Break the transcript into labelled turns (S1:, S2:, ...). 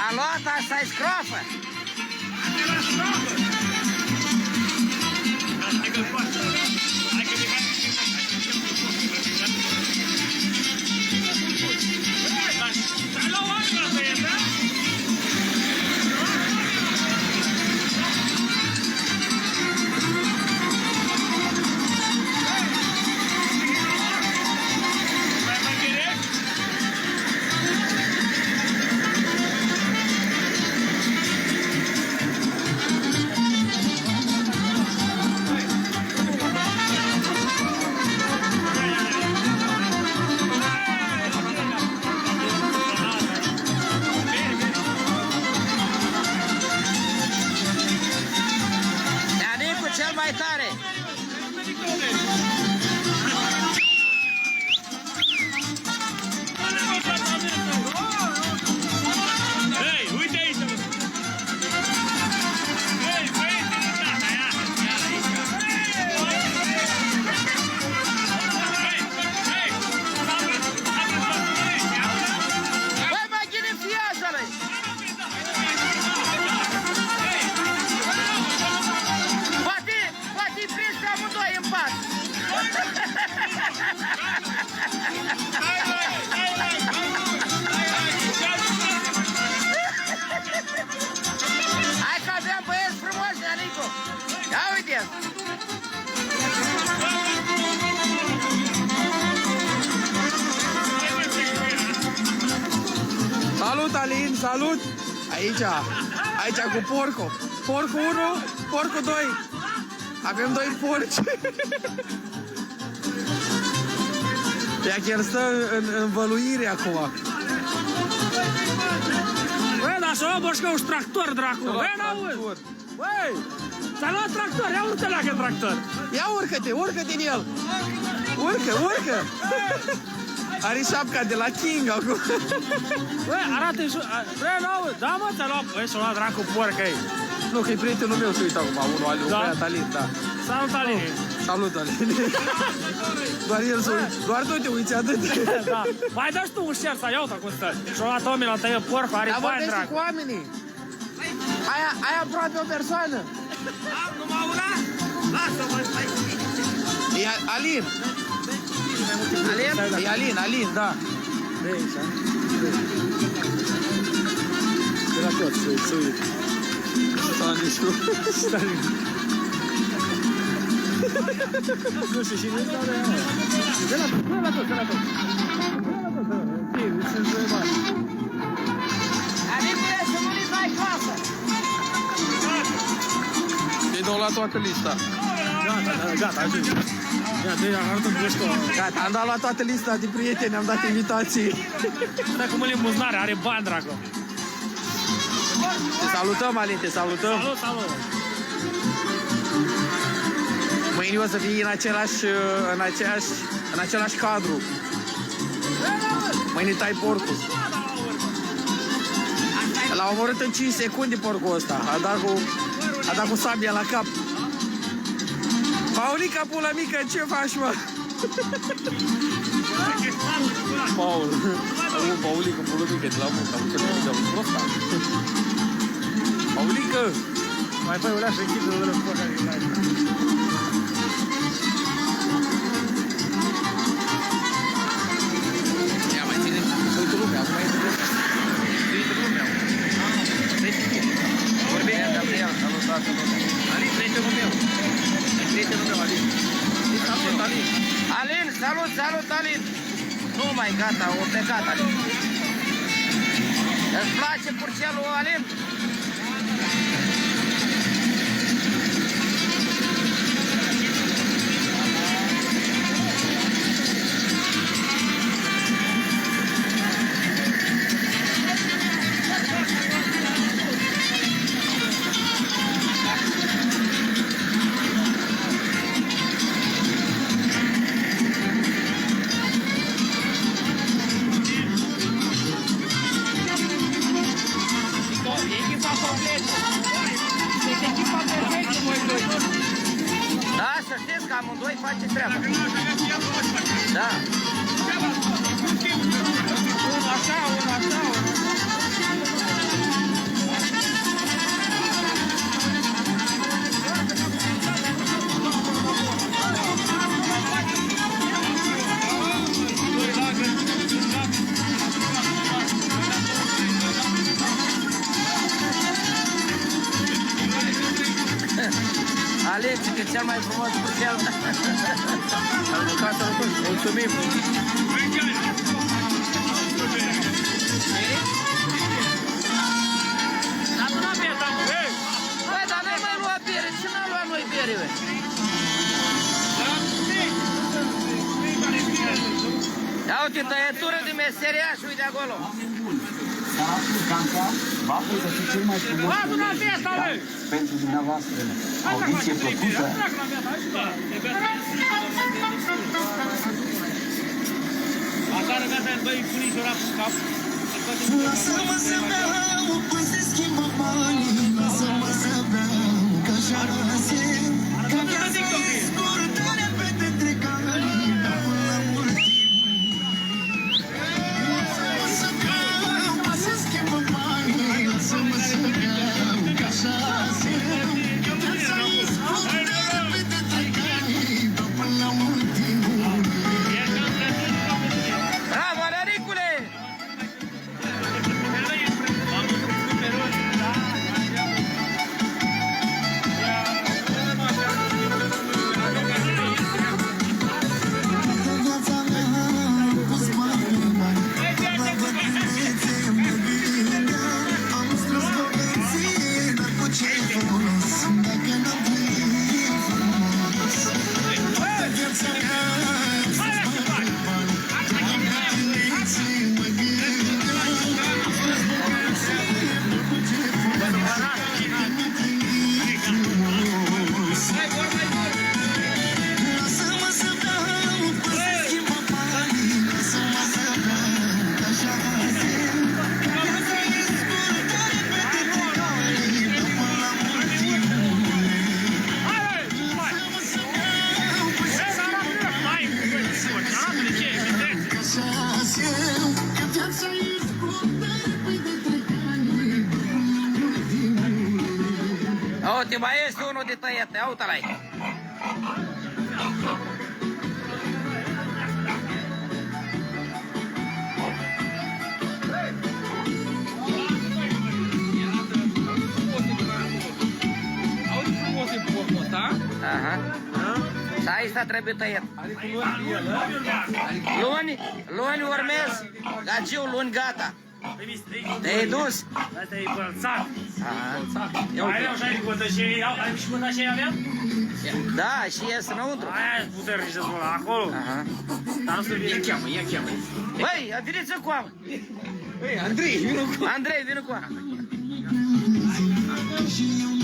S1: A luat asta-i scroafă. Cel mai tare!
S2: Hei, uite aici! Hei, băieți, tata, ia! Ia aici! Hei!
S1: Băi, mai ghinifiază-l-i! Poate-i prins pe amândoi în pat! Hai că aveam băieți frumoși, Neanicu! Ia uite!
S3: Salut, Alin, salut! Aici cu porco. Porco 1, porco 2. Avem 2 porci. Ea chiar stă în învăluire acum.
S2: Băi, dar să o boșcă un tractor, dracu! Băi, n-auzi! Băi! Ți-a luat tractor, ia urcă leacă tractor!
S3: Ia urcă-te din el! Urcă! Are șapca de la King acum.
S2: Băi, arată-i sus! Băi, n-auzi! Da, mă, ți-a luat! Băi, s-a luat dracu porcă-i!
S3: Nu, că e prietenul meu, să uita acum, unul al lui băiat Alin, da.
S2: Salut, Alin!
S3: Salut, Alin! Doar tu te uiți atât.
S2: Da. Mai dă-și tu un șer să iau-te cum stă. Și-o luat omul la tăie porco, are bani,
S3: Vorbește
S2: dracu!
S3: cu oamenii. Ai aproape o persoană.
S1: Numai una? Lasă-mă, stai!
S3: E Alin.
S1: Alin?
S3: E Alin, da.
S2: De aici, a? De la tot, să uite. Nu știu, și nu-i dau de aia. De la tot. Bine, sunt doi bani.
S1: Anicule, să nu nici mai casă!
S3: Îi dau la toată lista.
S2: Gata, ajunge. Gata, arată-mi gâșcă.
S3: Gata, am dat la toată lista de prieteni, am dat invitații.
S2: Stai cum îl îmbuzunare, are bani, dracu.
S3: Te salutăm, Alin, te salutăm.
S2: Salut!
S3: Mâine o să fii în același cadru. Mâine tai porcul. L-a omorât în 5 secunde porcul ăsta. A dat cu sabia la cap. Paulica, pula mică, ce faci, mă? Paul. Paulica, pula mică, de la muncă. Am înțeles, de-am prosta. Paulica!
S2: Mai păi ulea și închid de la care
S3: Ia mai ține, uite lumea, acum e lumea. Vorbește, Gabriel, salut. Alin, prietenul meu. Prietenul meu, Alin. Salut, Alin.
S1: Alin, salut, Alin! Nu mai gata, o plecat, Alin. Îți place purcelul, Alin? Echipa completă! Este echipa perfectă! să știți că amândoi faceți treaba. Da.
S2: Unul așa, unul așa,
S1: Alex, că cel mai frumos cu cel. Am mâncat sănătos. Mulțumim.
S2: dar nu avem, dar
S1: Băi, dar n-ai mai luat bere. Ce n-am luat noi bere, băi? Ia uite, tăietură de meseriaș, uite acolo.
S4: Săracul Canca va pregăti cel mai frumos
S2: Lasă la fiesta, băi!
S4: pentru dumneavoastră. Audiție plăcută.
S2: Acară gata, doi funișori în cap.
S5: Lasă-mă să beau, până se schimbă banii. Lasă-mă să beau, că așa răse. Că viața e scurtă, repede trec anii, dar până la mult timp. Lasă-mă să beau, până se schimbă banii. Lasă-mă să beau, că așa răse. Că viața e scurtă, repede trec anii, dar până la mult timp.
S1: Bravo, Alericule! Uite, mai este unul de tăiat, ia uite-l aici.
S2: Auzi frumos e porcul ăsta?
S1: Aha. Și aici trebuie tăiat. Luni urmez, gagiu, luni gata. Te-ai dus?
S2: Asta e bălțat.
S1: Aha.
S2: Mai au și ai cotășei, ai și cotășei aveam?
S1: Da, și ies înăuntru.
S2: Aia e puternică, spune, acolo.
S1: Aha.
S2: Dar nu știu,
S3: Ia cheamă, ia cheamă.
S1: Băi, veniți cu am.
S3: Ei, Andrei, vină cu...
S1: Andrei, vină cu am.
S5: Și eu